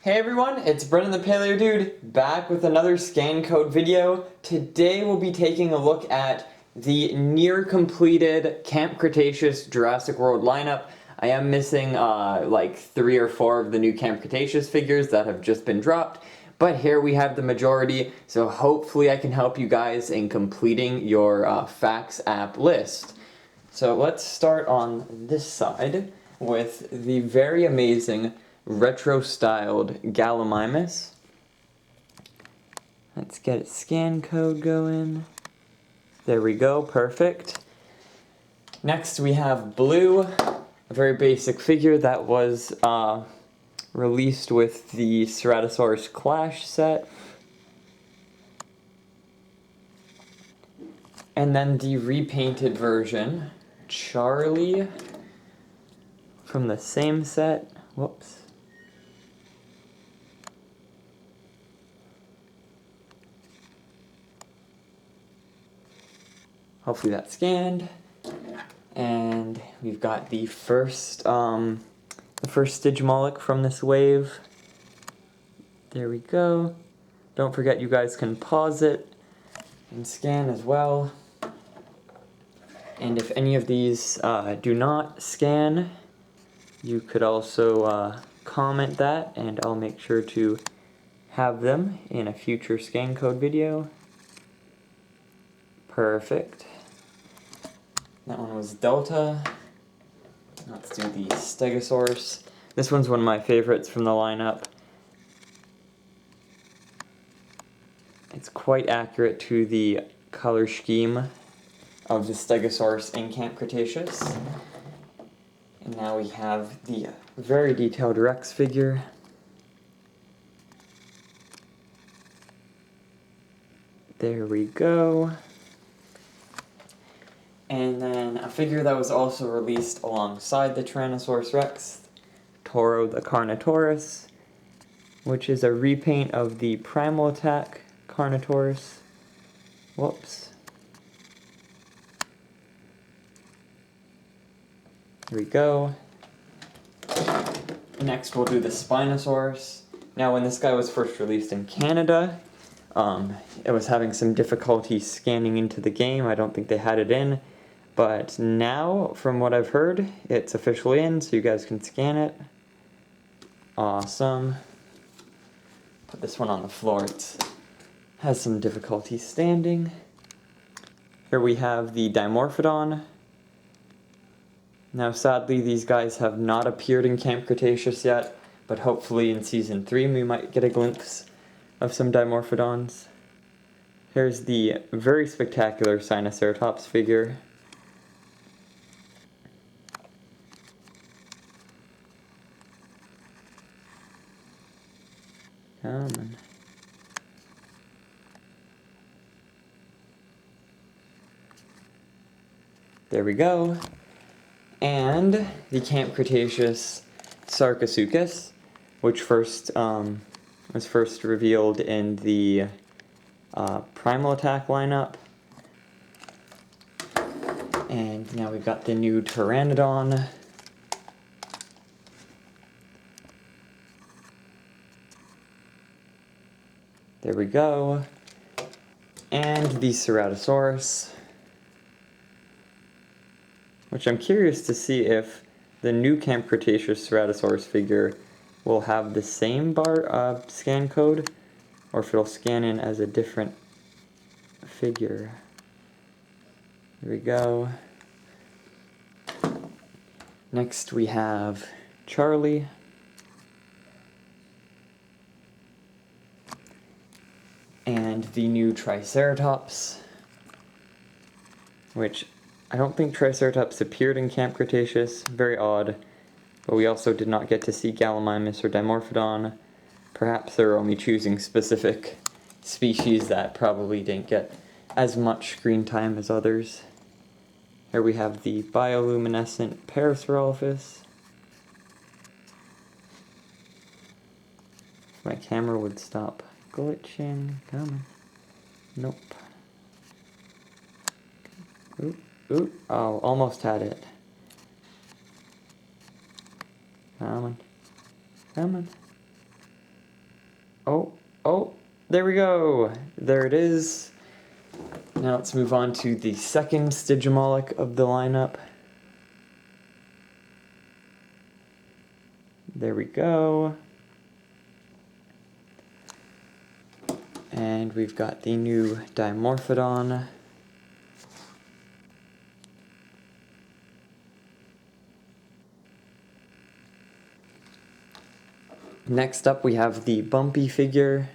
Hey everyone, it's Brennan the Paleo Dude, back with another scan code video. Today we'll be taking a look at the near completed Camp Cretaceous Jurassic World lineup. I am missing like 3 or 4 of the new Camp Cretaceous figures that have just been dropped, but here we have the majority, so hopefully I can help you guys in completing your facts app list. So let's start on this side with the very amazing retro-styled gallimimus. Let's get its scan code going. There we go, perfect. Next we have Blue, a very basic figure that was released with the Ceratosaurus Clash set. And then the repainted version, Charlie, from the same set. Whoops. Hopefully that's scanned. And we've got the first Stygimoloch from this wave. There we go. Don't forget you guys can pause it and scan as well. And if any of these do not scan, you could also comment that and I'll make sure to have them in a future scan code video. Perfect. That one was Delta. Let's do the Stegosaurus. This one's one of my favorites from the lineup. It's quite accurate to the color scheme of the Stegosaurus in Camp Cretaceous. And now we have the very detailed Rex figure. There we go. And then a figure that was also released alongside the Tyrannosaurus Rex, Toro the Carnotaurus, which is a repaint of the Primal Attack Carnotaurus. Whoops. Here we go. Next we'll do the Spinosaurus. Now when this guy was first released in Canada, it was having some difficulty scanning into the game. I don't think they had it in. But now, from what I've heard, it's officially in, so you guys can scan it. Awesome. Put this one on the floor. It has some difficulty standing. Here we have the Dimorphodon. Now, sadly, these guys have not appeared in Camp Cretaceous yet, but hopefully in Season 3 we might get a glimpse of some Dimorphodons. Here's the very spectacular Sinoceratops figure. Come on. There we go. And the Camp Cretaceous Sarcosuchus, which was first revealed in the Primal Attack lineup. And now we've got the new Pteranodon. There we go. And the Ceratosaurus, which I'm curious to see if the new Camp Cretaceous Ceratosaurus figure will have the same scan code, or if it'll scan in as a different figure. There we go. Next we have Charlie. And the new Triceratops, which I don't think Triceratops appeared in Camp Cretaceous, very odd, but we also did not get to see Gallimimus or Dimorphodon. Perhaps they're only choosing specific species that probably didn't get as much screen time as others. Here we have the bioluminescent Parasaurolophus. If my camera would stop glitching. Come on. Nope. Ooh, oh, almost had it. Come on. Oh, there we go. There it is. Now let's move on to the second Stygimoloch of the lineup. There we go. And we've got the new Dimorphodon. Next up we have the Bumpy figure.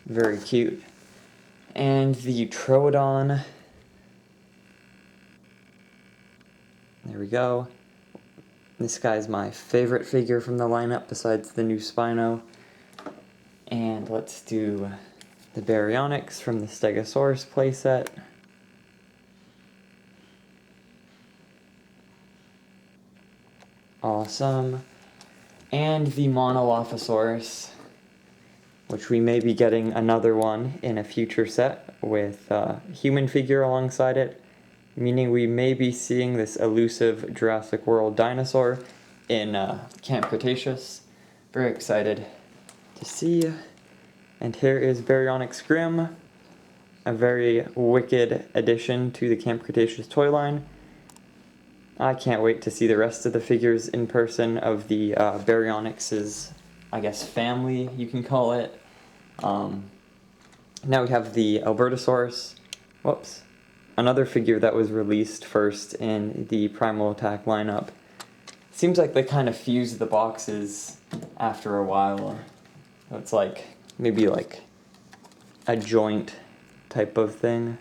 Very cute. And the Troodon. There we go. This guy's my favorite figure from the lineup besides the new Spino. And let's do the Baryonyx from the Stegosaurus playset. Awesome. And the monolophosaurus, which we may be getting another one in a future set with a human figure alongside it, meaning we may be seeing this elusive Jurassic World dinosaur in Camp Cretaceous. Very excited to see. And here is Baryonyx Grim, a very wicked addition to the Camp Cretaceous toy line. I can't wait to see the rest of the figures in person of the Baryonyx's, I guess, family, you can call it. Now we have the albertosaurus. Whoops. Another figure that was released first in the Primal Attack lineup. Seems like they kind of fuse the boxes after a while. It's like, maybe like a joint type of thing.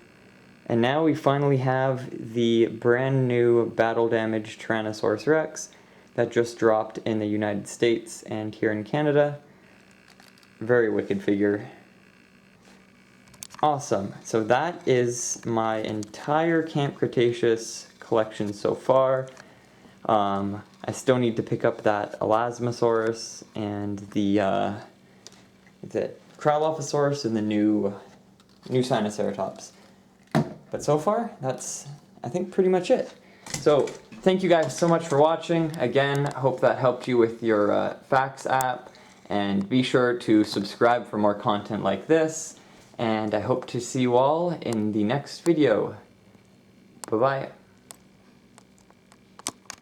And now we finally have the brand new battle damaged Tyrannosaurus Rex that just dropped in the United States and here in Canada. Very wicked figure. Awesome. So that is my entire Camp Cretaceous collection so far. I still need to pick up that Elasmosaurus and the Crowlophosaurus and the new Sinoceratops. But so far, that's, I think, pretty much it. So, thank you guys so much for watching. Again, I hope that helped you with your facts app. And be sure to subscribe for more content like this. And I hope to see you all in the next video. Bye-bye.